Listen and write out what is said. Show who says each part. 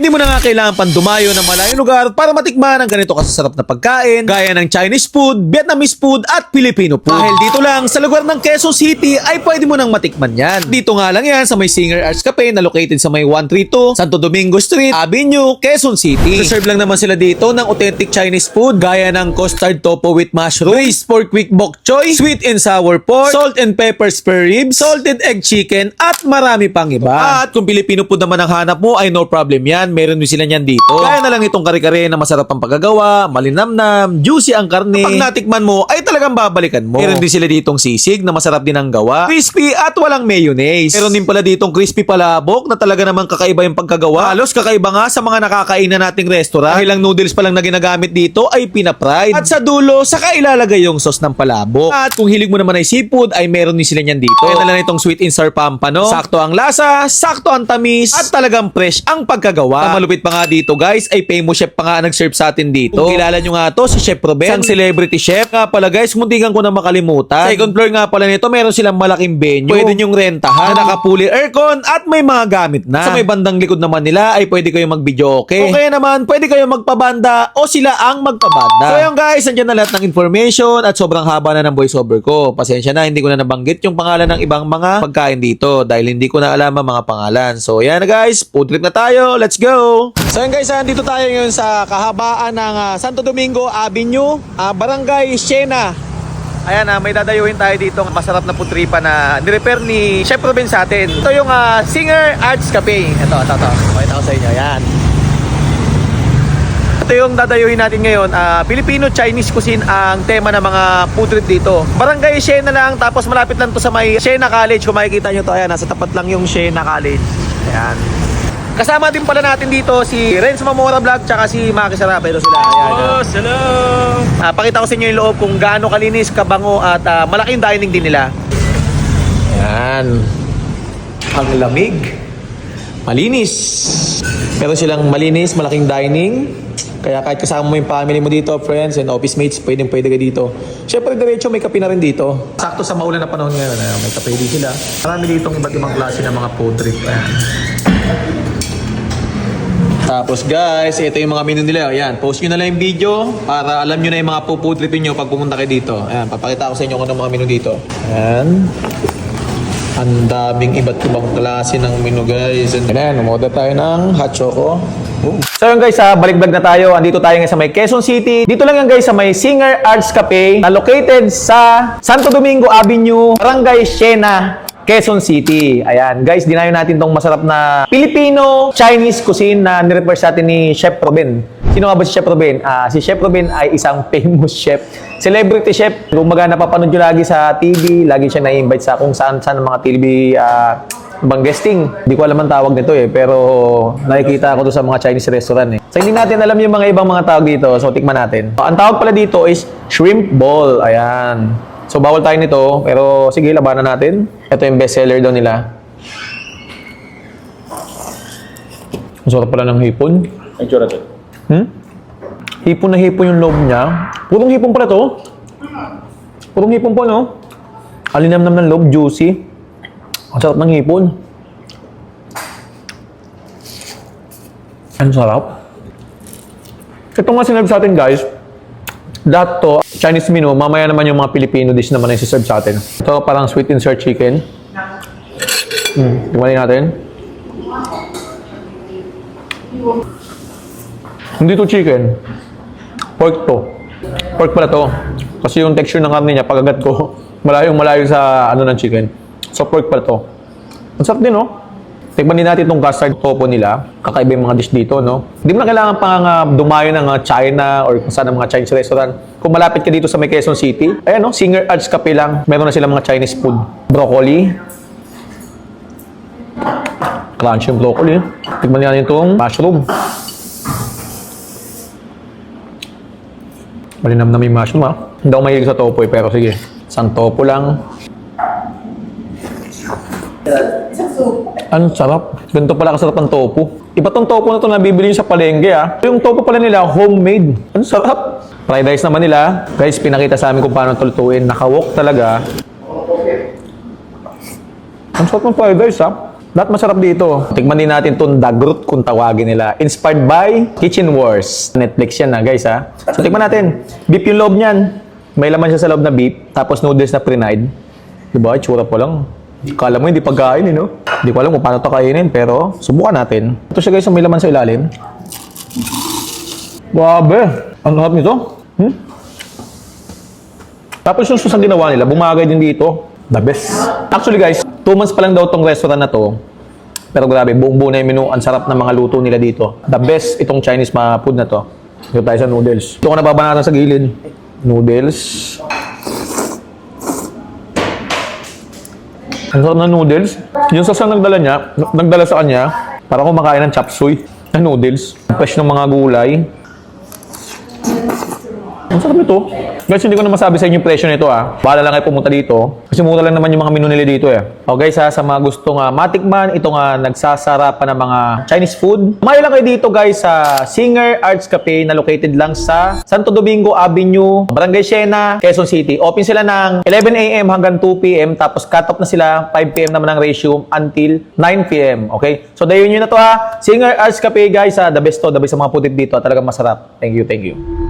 Speaker 1: Hindi mo na nga kailangan pang dumayo ng malayong lugar para matikman ang ganito kasasarap na pagkain gaya ng Chinese food, Vietnamese food at Filipino food. Dahil dito lang sa lugar ng Quezon City ay pwede mo nang matikman yan. Dito nga lang yan sa may Singer Arts Cafe na located sa may 132 Santo Domingo Street, Avenue, Quezon City. Serve lang naman sila dito ng authentic Chinese food gaya ng custard tofu with mushroom, braised pork with bok choy, sweet and sour pork, salt and pepper spare ribs, salted egg chicken at marami pang iba. At kung Filipino food naman ang hanap mo ay no problem yan. Meron din sila niyan dito. Kaya na lang itong kare-kare na masarap ang pagkagawa, malinamnam, juicy ang karne. Kapag natikman mo, ay talagang babalikan mo. Meron din sila ditong sisig na masarap din ang gawa, crispy at walang mayonnaise. Meron din pala ditong crispy palabok na talaga namang kakaiba yung pagkagawa. Halos kakaiba nga sa mga nakakainan nating restaurant. Dahil ang noodles pa lang na ginagamit dito ay pinapride. At sa dulo, saka ilalagay yung sauce ng palabok. At kung hilig mo naman ay seafood, ay meron din sila niyan dito. Kaya na lang itong sweet and sour pampano. Sakto ang lasa, sakto ang tamis, at talagang fresh ang pagkagawa. Ang malupit pa nga dito guys, ay famous chef pa nga nag-serve sa atin dito. Kung kilala nyo nga to, si Chef Ruben, isang celebrity chef. Nga pala guys, muntikan ko na makalimutan. Second floor nga pala nito, meron silang malaking venue. Pwede nyong rentahan, na naka-fully aircon at may mga gamit na. Sa may bandang likod naman nila, ay pwede kayong mag-video okay. O kaya naman, pwede kayong magpabanda o sila ang magpabanda. So yun guys, nandiyan na lahat ng information at sobrang haba na ng voiceover ko. Pasensya na, hindi ko na nabanggit yung pangalan ng ibang mga pagkain dito dahil hindi ko na alam ang mga pangalan. So yan na guys, food trip na tayo. Let's go! So yun guys, dito tayo ngayon sa kahabaan ng Santo Domingo Avenue, Barangay Siena. Ayan, may dadayuhin tayo dito. Masarap na putripa na nirepair ni Chef Ruben sa atin. Ito yung Singer Arts Cafe. Ito. Pakita ko sa inyo. Ayan. Ito yung dadayuhin natin ngayon. Filipino-Chinese cuisine ang tema ng mga food trip dito. Barangay Siena lang, tapos malapit lang to sa may Siena College. Kung makikita nyo to, ayan, nasa tapat lang yung Siena College. Ayan. Kasama din pala natin dito si Renz Mamora Vlog tsaka si Maki Sarapa. Ito sila. Ayan.
Speaker 2: Oh, hello!
Speaker 1: Pakita ko sa inyo yung loob kung gaano kalinis, kabango at malaking dining din nila. Ayan. Ang lamig. Malinis. Meron silang malinis, malaking dining. Kaya kahit kasama mo yung family mo dito, friends and office mates, pwede ka dito. Siyempre, diretso may kape na rin dito. Sakto sa maulan na panahon ngayon, may kape din sila. Marami ditong iba't ibang klase ng mga food trip. Ayan. Tapos guys, ito yung mga menu nila. Ayan, post nyo na lang yung video para alam nyo na yung mga food tripin nyo pag pumunta kayo dito. Ayan, papakita ko sa inyo kung ano mga menu dito. Ayan. Ang daming iba't ibang klase ng menu guys. And then, umorder tayo ng hot choco. So yun guys, balik vlog na tayo. Andito tayo ngayon sa may Quezon City. Dito lang yan guys sa may Singer Arts Cafe na located sa Santo Domingo Avenue, Barangay Siena, Quezon City. Ayan, guys, dinayo natin tong masarap na Filipino-Chinese cuisine na nirepair sa atin ni Chef Ruben. Sino nga ba si Chef Ruben? Si Chef Ruben ay isang famous chef. Celebrity chef. Kung napapanood nyo lagi sa TV, lagi siya na-invite sa kung saan-saan mga TV bang guesting. Hindi ko alam ang tawag nito pero nakikita ko to sa mga Chinese restaurant So hindi natin alam yung mga ibang mga tawag dito, so tikman natin. Ang tawag pala dito is shrimp ball. Ayan. So, bawal tayo nito, pero sige, labanan natin. Ito yung bestseller daw nila. Ang sarap pala ng hipon.
Speaker 2: Ang tsura to.
Speaker 1: Hipon na hipon yung loob niya. Purong hipon pala to. Purong hipon po, no? Alinamnam ng loob, juicy. Ang sarap ng hipon. Ang sarap. Ito nga sinabi sa atin, guys. Lahat to, Chinese menu, mamaya naman yung mga Filipino dish naman yung siserve sa atin. Ito parang sweet and sour chicken. Tingnan natin. Hindi to chicken. Pork to. Pork pala to. Kasi yung texture ng karne niya, pag-agat ko, malayong-malayo sa ano ng chicken. So pork pala to. Ang sarap din, no? Tikman din natin itong custard tofu nila. Kakaiba yung mga dish dito, no? Hindi mo na kailangan pang dumayo ng China or kung saan ng mga Chinese restaurant. Kung malapit ka dito sa may Quezon City, ayan, no? Singer Arts Cafe lang. Meron na sila mga Chinese food. Broccoli. Crunchy yung broccoli. Tikman natin itong mushroom. Malinamnam yung mushroom, ha? Hindi ako mahilig sa tofu, pero sige. Isang tofu lang. Ano sarap. Ganito pala kasarap ang tofu. Iba tong tofu na to na bibili sa palengke Yung tofu pala nila, homemade. Ano sarap. Fried rice naman nila. Guys, pinakita sa amin kung paano tulutuin. Nakawok talaga. Ang sarap ng fried rice Lahat masarap dito. Tikman din natin itong Dagrut kung tawagin nila. Inspired by Kitchen Wars. Netflix yan na guys ha. So tikman natin. Beef yung loob niyan. May laman siya sa loob na beef. Tapos noodles na pre-fried. Diba? Itsura pa lang. Kala mo hindi pagkain eh no? Hindi ko alam kung paano ito kainin pero subukan natin. Ito siya guys, may laman sa ilalim. Wabe! Ang harap nito. Tapos yung sauce ang ginawa nila, bumagay din dito. The best. Actually guys, 2 months pa lang daw tong restaurant na to. Pero grabe, buong-buo na yung menu. Ang sarap ng mga luto nila dito. The best itong Chinese food na to. Dito tayo sa noodles. Ito ko nababanatan sa gilid. Noodles. Ang sarap ng noodles. Yung sasang nagdala sa kanya, para kumakain ng chop suey na noodles. Fresh ng mga gulay. Ang sarap nito. Guys, hindi ko na masabi sa inyo yung presyo nito Bahala lang kayo pumunta dito. Kasi mura lang naman yung mga menu nila dito O guys sa mga gustong matikman, itong nagsasarapan ng mga Chinese food. Kumain lang kayo dito guys sa Singer Arts Cafe na located lang sa Santo Domingo Avenue, Barangay Siena, Quezon City. Open sila ng 11 a.m. hanggang 2 p.m. Tapos cut off na sila 5 p.m. naman ang ratio until 9 p.m. Okay? So dayon nyo na to Singer Arts Cafe guys the best to, the best sa mga putit dito. Talagang masarap. Thank you, thank you.